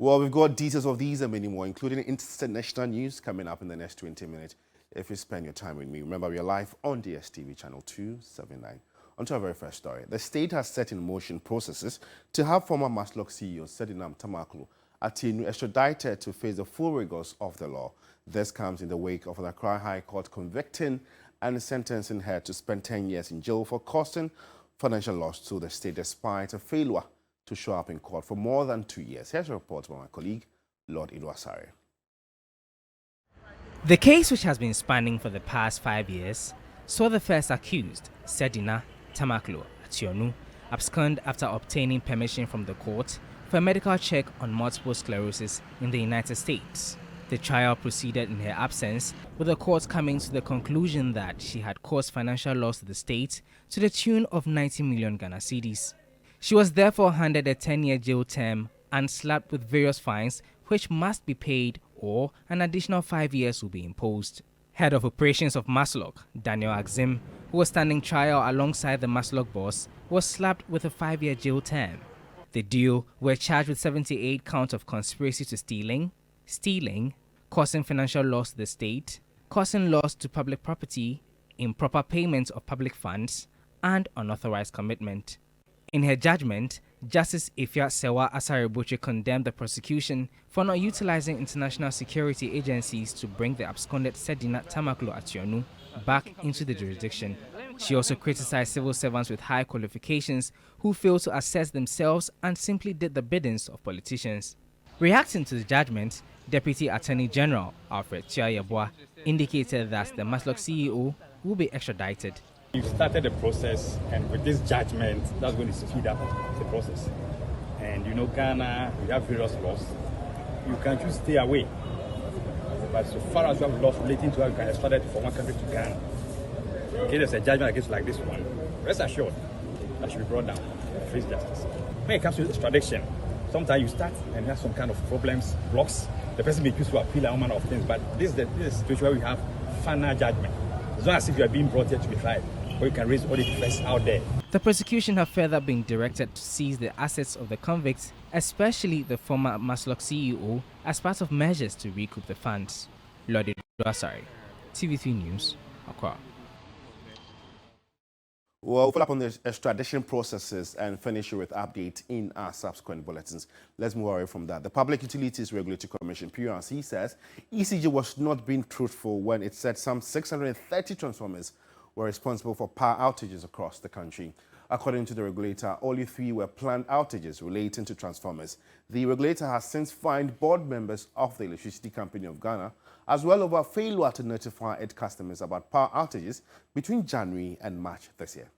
Well, we've got details of these and many more, including international news coming up in the next 20 minutes. If you spend your time with me, remember we are live on DSTV channel 279. On to our very first story. The state has set in motion processes to have former Maslok CEO Sedinam Tamaklo Atienu extradited to face the full rigors of the law. This comes in the wake of the Accra High Court convicting and sentencing her to spend 10 years in jail for causing financial loss to the state despite a failure to show up in court for more than 2 years. Here's a report by my colleague, Lord Idwasare. The case, which has been spanning for the past 5 years, saw the first accused, Sedina Tamaklo Atienu, abscond after obtaining permission from the court for a medical check on multiple sclerosis in the United States. The trial proceeded in her absence, with the court coming to the conclusion that she had caused financial loss to the state to the tune of 90 million Ghana cedis. She was therefore handed a 10-year jail term and slapped with various fines which must be paid, or an additional 5 years will be imposed. Head of operations of Maslok, Daniel Axim, who was standing trial alongside the Maslok boss, was slapped with a 5-year jail term. The duo were charged with 78 counts of conspiracy to stealing, causing financial loss to the state, causing loss to public property, improper payment of public funds, and unauthorized commitment. In her judgment, Justice Ifya Sewa Asare-Botwe condemned the prosecution for not utilizing international security agencies to bring the absconded Sedina Tamaklo Atienu back into the jurisdiction. She also criticized civil servants with high qualifications who failed to assess themselves and simply did the biddings of politicians. Reacting to the judgment, Deputy Attorney General Alfred Chiayabwa indicated that the Maslok CEO will be extradited. You've started the process, and with this judgment, that's going to speed up the process. And you know, Ghana, we have various laws. You can choose to stay away. But so far as you have laws relating to how you can extradite from one country to Ghana, in case there's a judgment against like this one, rest assured that should be brought down and face justice. When it comes to extradition, sometimes you start and you have some kind of problems, blocks. The person may choose to appeal and all manner of things, but this is the situation where we have final judgment. It's not as if you are being brought here to be tried, or you can raise all the defense out there. The prosecution have further been directed to seize the assets of the convicts, especially the former Maslok CEO, as part of measures to recoup the funds. Lord Idwasare, TV3 News, Accra. We'll follow up on the extradition processes and finish with update in our subsequent bulletins. Let's move away from that. The Public Utilities Regulatory Commission, PURC, says ECG was not being truthful when it said some 630 transformers were responsible for power outages across the country. According to the regulator, only 3 were planned outages relating to transformers. The regulator has since fined board members of the Electricity Company of Ghana, as well over failure to notify its customers about power outages between January and March this year.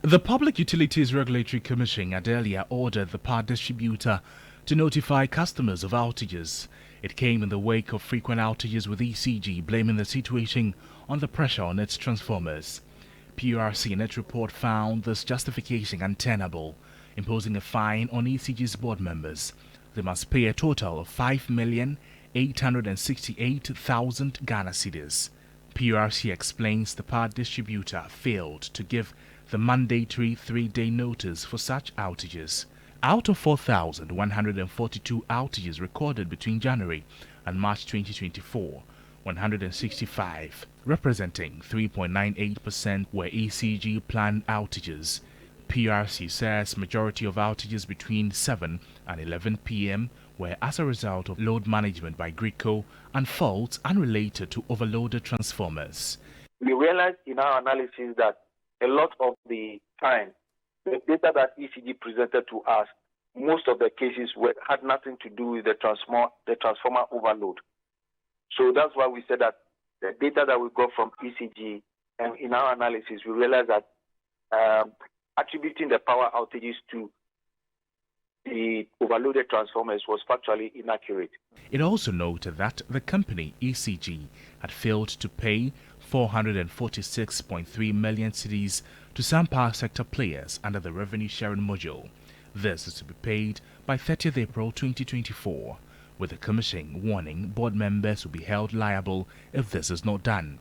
The Public Utilities Regulatory Commission had earlier ordered the power distributor to notify customers of outages. It came in the wake of frequent outages, with ECG blaming the situation on the pressure on its transformers. PURC in its report found this justification untenable, imposing a fine on ECG's board members. They must pay a total of 5,868,000 Ghana cedis. PURC explains the power distributor failed to give the mandatory 3-day notice for such outages. Out of 4,142 outages recorded between January and March 2024, 165, representing 3.98%, were ECG planned outages. PURC says majority of outages between 7 and 11 p.m. were as a result of load management by GRIDCO and faults unrelated to overloaded transformers. We realized in our analysis that a lot of the time, the data that ECG presented to us, most of the cases had nothing to do with the transformer overload. So that's why we said that the data that we got from ECG, and in our analysis, we realized that attributing the power outages to the overloaded transformers was factually inaccurate. It also noted that the company, ECG, had failed to pay 446.3 million cedis to some power sector players under the revenue sharing module. This is to be paid by 30th April 2024, with the Commission warning board members will be held liable if this is not done.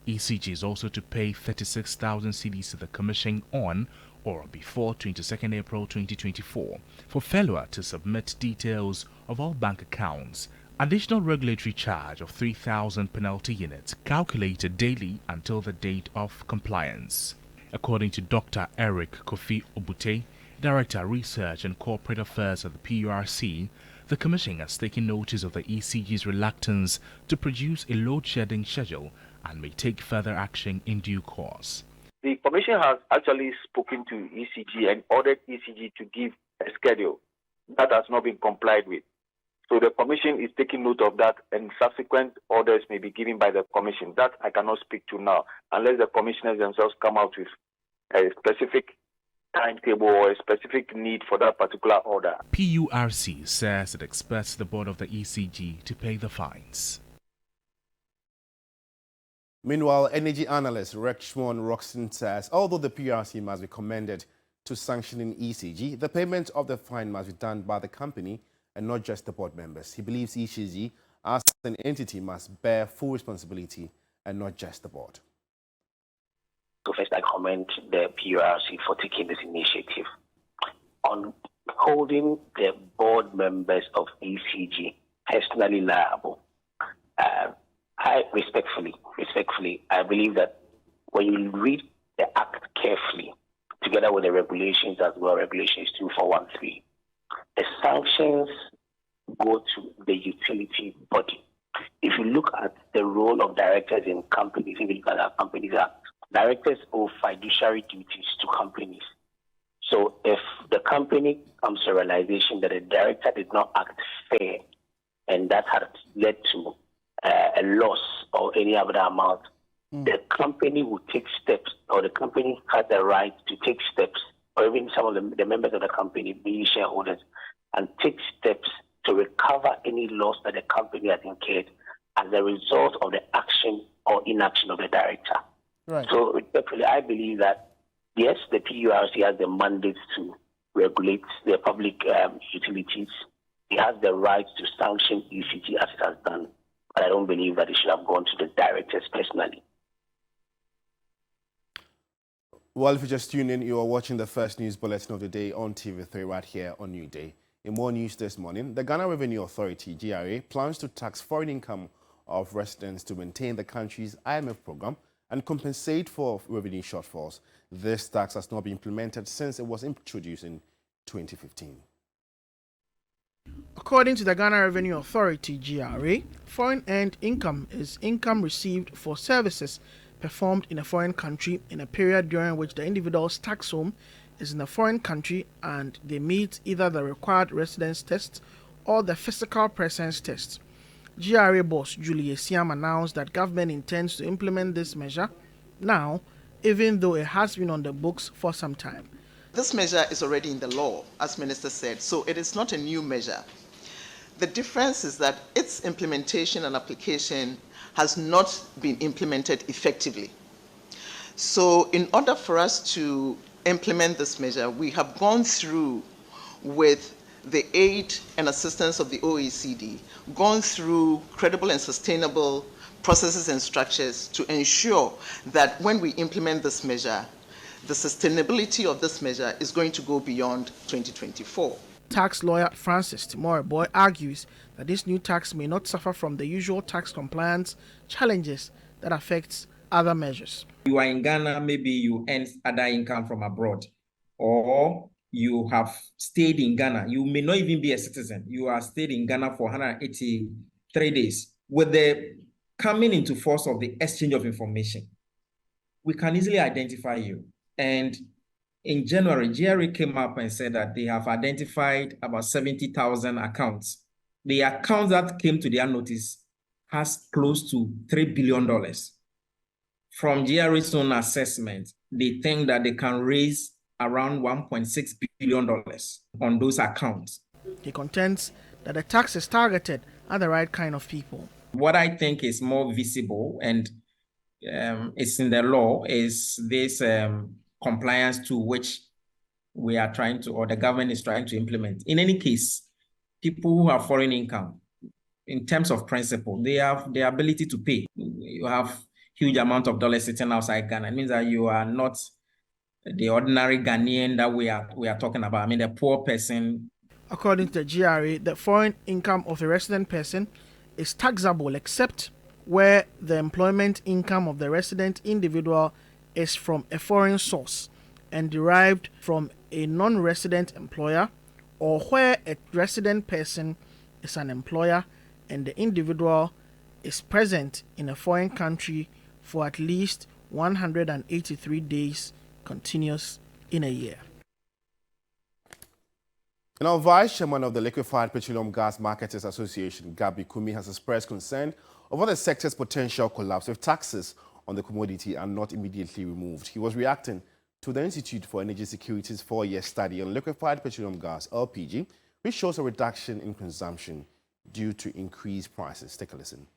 ECG is also to pay 36,000 cedis to the Commission on or before 22nd April 2024 for failure to submit details of all bank accounts. Additional regulatory charge of 3,000 penalty units calculated daily until the date of compliance. According to Dr. Eric Kofi Obute, Director Research and Corporate Affairs at the PURC, the Commission has taken notice of the ECG's reluctance to produce a load-shedding schedule and may take further action in due course. The Commission has actually spoken to ECG and ordered ECG to give a schedule that has not been complied with. So the Commission is taking note of that, and subsequent orders may be given by the Commission. That I cannot speak to now, unless the Commissioners themselves come out with a specific timetable or a specific need for that particular order. PURC says it expects the board of the ECG to pay the fines. Meanwhile, energy analyst Rexmond Roxton says although the PURC must be commended to sanctioning ECG, the payment of the fine must be done by the company and not just the board members. He believes ECG as an entity must bear full responsibility and not just the board. So first, I commend the PURC for taking this initiative on holding the board members of ECG personally liable. I respectfully, I believe that when you read the Act carefully, together with the regulations as well, Regulations 2413, the sanctions go to the utility body. If you look at the role of directors in companies, if you look at our Companies Act, directors owe fiduciary duties to companies. So if the company comes to a realization that a director did not act fair and that had led to a loss or any other amount, the company will take steps, or the company has the right to take steps, or even some of the members of the company, being shareholders, and take steps to recover any loss that the company has incurred as a result of the action or inaction of the director. Right. So, respectfully, I believe that, yes, the PURC has the mandate to regulate the public utilities. It has the right to sanction ECG as it has done, but I don't believe that it should have gone to the directors personally. Well, if you just tuned in, you are watching the first news bulletin of the day on TV3 right here on New Day. In more news this morning, the Ghana Revenue Authority, GRA, plans to tax foreign income of residents to maintain the country's IMF program and compensate for revenue shortfalls. This tax has not been implemented since it was introduced in 2015. According to the Ghana Revenue Authority, GRA, foreign earned income is income received for services performed in a foreign country in a period during which the individual's tax home is in a foreign country and they meet either the required residence test or the physical presence test. GRA boss Julius Siam announced that government intends to implement this measure now, even though it has been on the books for some time. This measure is already in the law, as Minister said, so it is not a new measure. The difference is that its implementation and application has not been implemented effectively. So in order for us to implement this measure, we have gone through with the aid and assistance of the OECD, gone through credible and sustainable processes and structures to ensure that when we implement this measure, the sustainability of this measure is going to go beyond 2024. Tax lawyer Francis Timoreboy argues that this new tax may not suffer from the usual tax compliance challenges that affects other measures. You are in Ghana, maybe you earn other income from abroad, or you have stayed in Ghana. You may not even be a citizen. You are stayed in Ghana for 183 days. With the coming into force of the exchange of information, we can easily identify you. And in January, GRA came up and said that they have identified about 70,000 accounts. The account that came to their notice has close to $3 billion. From GRA's own assessment, they think that they can raise around $1.6 billion on those accounts. He contends that the tax is targeted at the right kind of people. What I think is more visible and it's in the law is this compliance to which we are trying to, or the government is trying to implement. In any case, people who have foreign income, in terms of principle, they have the ability to pay. You have huge amount of dollars sitting outside Ghana. It means that you are not the ordinary Ghanaian that we are talking about. I mean, the poor person. According to the GRA, the foreign income of a resident person is taxable except where the employment income of the resident individual is from a foreign source and derived from a non-resident employer, or where a resident person is an employer and the individual is present in a foreign country for at least 183 days continuous in a year. Now, Vice Chairman of the Liquefied Petroleum Gas Marketers Association, Gabi Kumi, has expressed concern over the sector's potential collapse if taxes on the commodity are not immediately removed. He was reacting to the Institute for Energy Security's 4-year study on liquefied petroleum gas, LPG, which shows a reduction in consumption due to increased prices. Take a listen.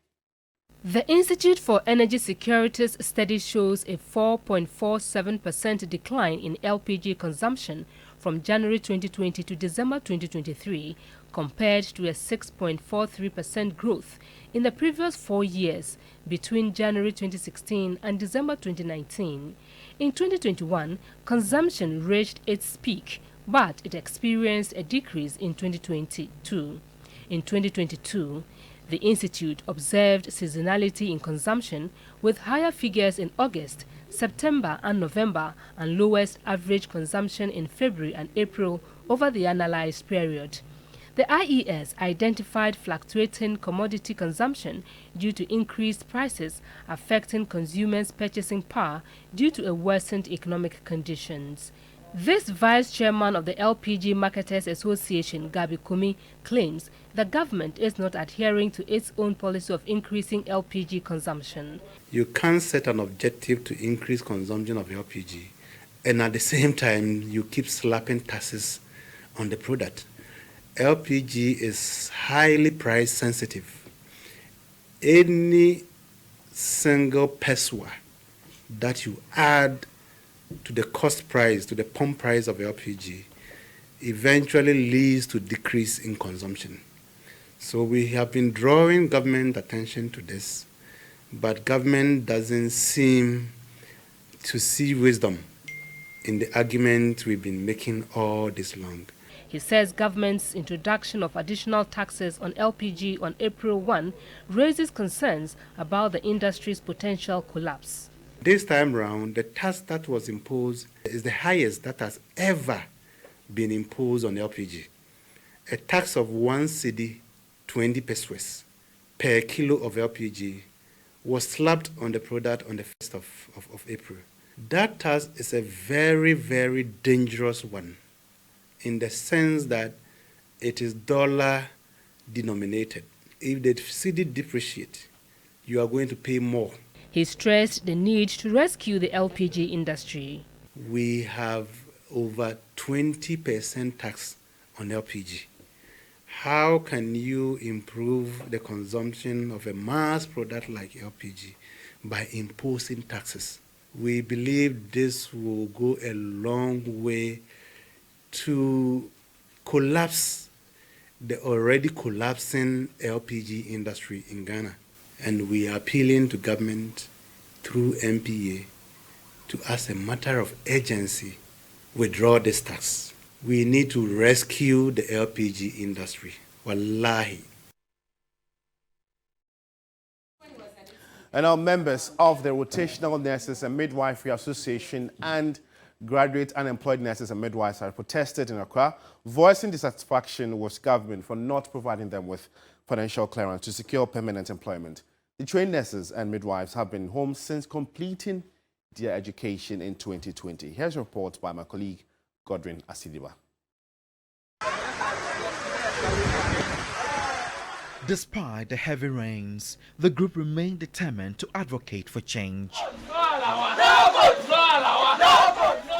The Institute for Energy Security's study shows a 4.47% decline in LPG consumption from January 2020 to December 2023, compared to a 6.43% growth in the previous 4 years between January 2016 and December 2019. In 2021, consumption reached its peak, but it experienced a decrease in 2022. In 2022, the Institute observed seasonality in consumption with higher figures in August, September and November, and lowest average consumption in February and April over the analyzed period. The IES identified fluctuating commodity consumption due to increased prices affecting consumers' purchasing power due to a worsened economic conditions. This vice chairman of the LPG Marketers Association, Gabi Kumi, claims the government is not adhering to its own policy of increasing LPG consumption. You can't set an objective to increase consumption of LPG, and at the same time, you keep slapping taxes on the product. LPG is highly price sensitive. Any single peso that you add to the cost price, to the pump price of LPG, eventually leads to decrease in consumption. So we have been drawing government attention to this, but government doesn't seem to see wisdom in the argument we've been making all this long. He says government's introduction of additional taxes on LPG on April 1 raises concerns about the industry's potential collapse. This time round, the tax that was imposed is the highest that has ever been imposed on LPG. A tax of 1 cedi 20 pesos per kilo of LPG was slapped on the product on the 1st of April. That tax is a very, very dangerous one in the sense that it is dollar denominated. If the cedi depreciates, you are going to pay more. He stressed the need to rescue the LPG industry. We have over 20% tax on LPG. How can you improve the consumption of a mass product like LPG by imposing taxes? We believe this will go a long way to collapse the already collapsing LPG industry in Ghana. And we are appealing to government through MPA to, as a matter of urgency, withdraw this tax. We need to rescue the LPG industry. Wallahi. And our members of the Rotational Nurses and Midwifery Association and Graduate Unemployed Nurses and Midwives have protested in Accra, voicing dissatisfaction with government for not providing them with financial clearance to secure permanent employment. The trained nurses and midwives have been home since completing their education in 2020. Here's a report by my colleague, Godwin Asidiba. Despite the heavy rains, the group remained determined to advocate for change.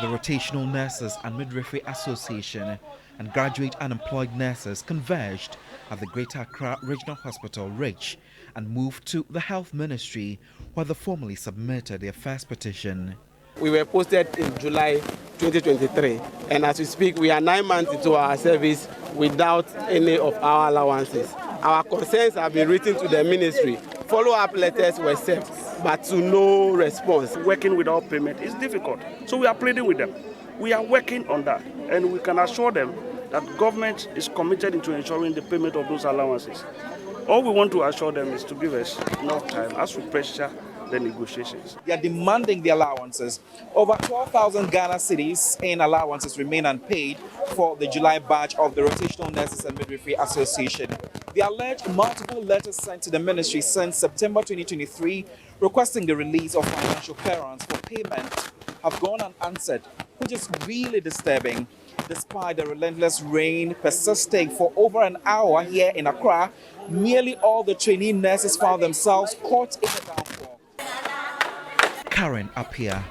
The Rotational Nurses and Midwifery Association and Graduate Unemployed Nurses converged at the Greater Accra Regional Hospital, RICH, and moved to the Health Ministry, where they formally submitted their first petition. We were posted in July 2023, and as we speak, we are 9 months into our service without any of our allowances. Our concerns have been written to the ministry. Follow-up letters were sent. but to no response. Working without payment is difficult. So we are pleading with them. We are working on that, and we can assure them that government is committed into ensuring the payment of those allowances. All we want to assure them is to give us enough time as we pressure the negotiations. They are demanding the allowances. Over 12,000 Ghana cedis in allowances remain unpaid for the July batch of the Rotational Nurses and Midwifery Association. They allege multiple letters sent to the ministry since September 2023 requesting the release of financial clearance for payment have gone unanswered, which is really disturbing. Despite the relentless rain persisting for over an hour here in Accra, nearly all the trainee nurses found themselves caught in the downpour. Karen Appiah,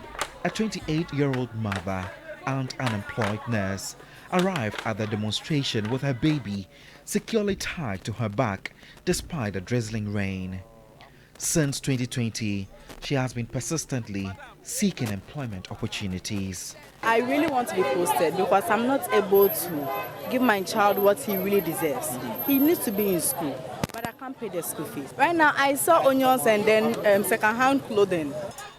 a 28-year-old mother and unemployed nurse, arrived at the demonstration with her baby securely tied to her back despite the drizzling rain. Since 2020, she has been persistently seeking employment opportunities. I really want to be posted because I'm not able to give my child what he really deserves. He needs to be in school, but I can't pay the school fees. Right now, I saw onions and then second-hand clothing.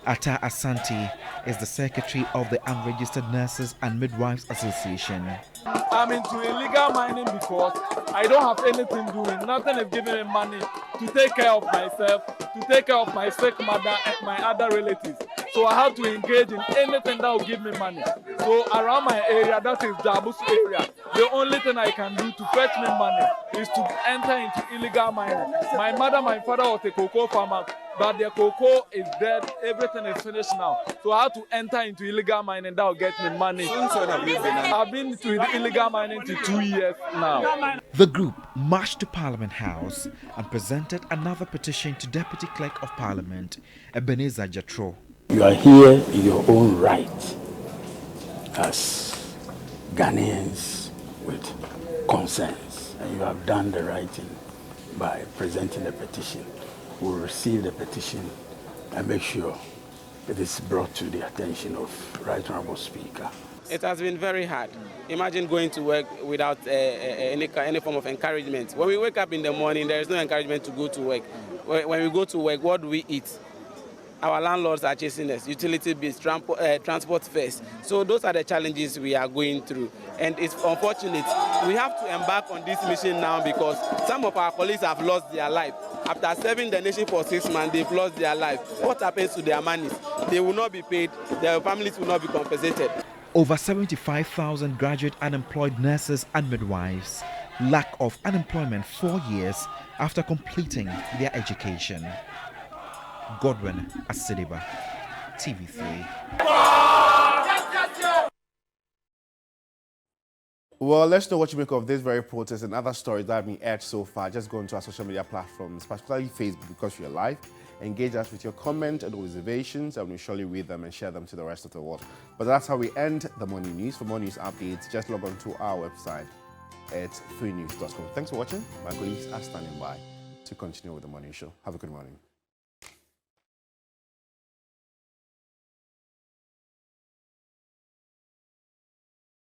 Atta Asante is the secretary of the Unregistered Nurses and Midwives Association. I'm into illegal mining because I don't have anything doing. Nothing is giving me money to take care of myself, to take care of my sick mother and my other relatives. So I have to engage in anything that will give me money. So around my area, that is Jabus area, the only thing I can do to fetch me money is to enter into illegal mining. My mother, my father was a cocoa farmer, but their cocoa is dead, everything is finished now. So I have to enter into illegal mining, that will get me money. I've been to the illegal mining for 2 years now. The group marched to Parliament House and presented another petition to Deputy Clerk of Parliament, Ebenezer Jatro. You are here in your own right as Ghanaians with concerns, and you have done the right thing by presenting the petition. We'll receive the petition and make sure it is brought to the attention of Right Honourable Speaker. It has been very hard. Imagine going to work without any form of encouragement. When we wake up in the morning, there is no encouragement to go to work. When we go to work, what do we eat? Our landlords are chasing us, utility bills, transport fares. So those are the challenges we are going through. And it's unfortunate. We have to embark on this mission now because some of our colleagues have lost their life. After serving the nation for 6 months, they've lost their life. What happens to their monies? They will not be paid. Their families will not be compensated. Over 75,000 graduate unemployed nurses and midwives lack of unemployment 4 years after completing their education. Godwin Asidiba, TV3. Well, let's know what you make of this very protest and other stories that have been aired so far. Just go into our social media platforms, particularly Facebook, because you're live. Engage us with your comments and observations, and we'll surely read them and share them to the rest of the world. But that's how we end the morning news. For more news updates, just log on to our website at 3news.com. Thanks for watching. My colleagues are standing by to continue with the morning show. Have a good morning.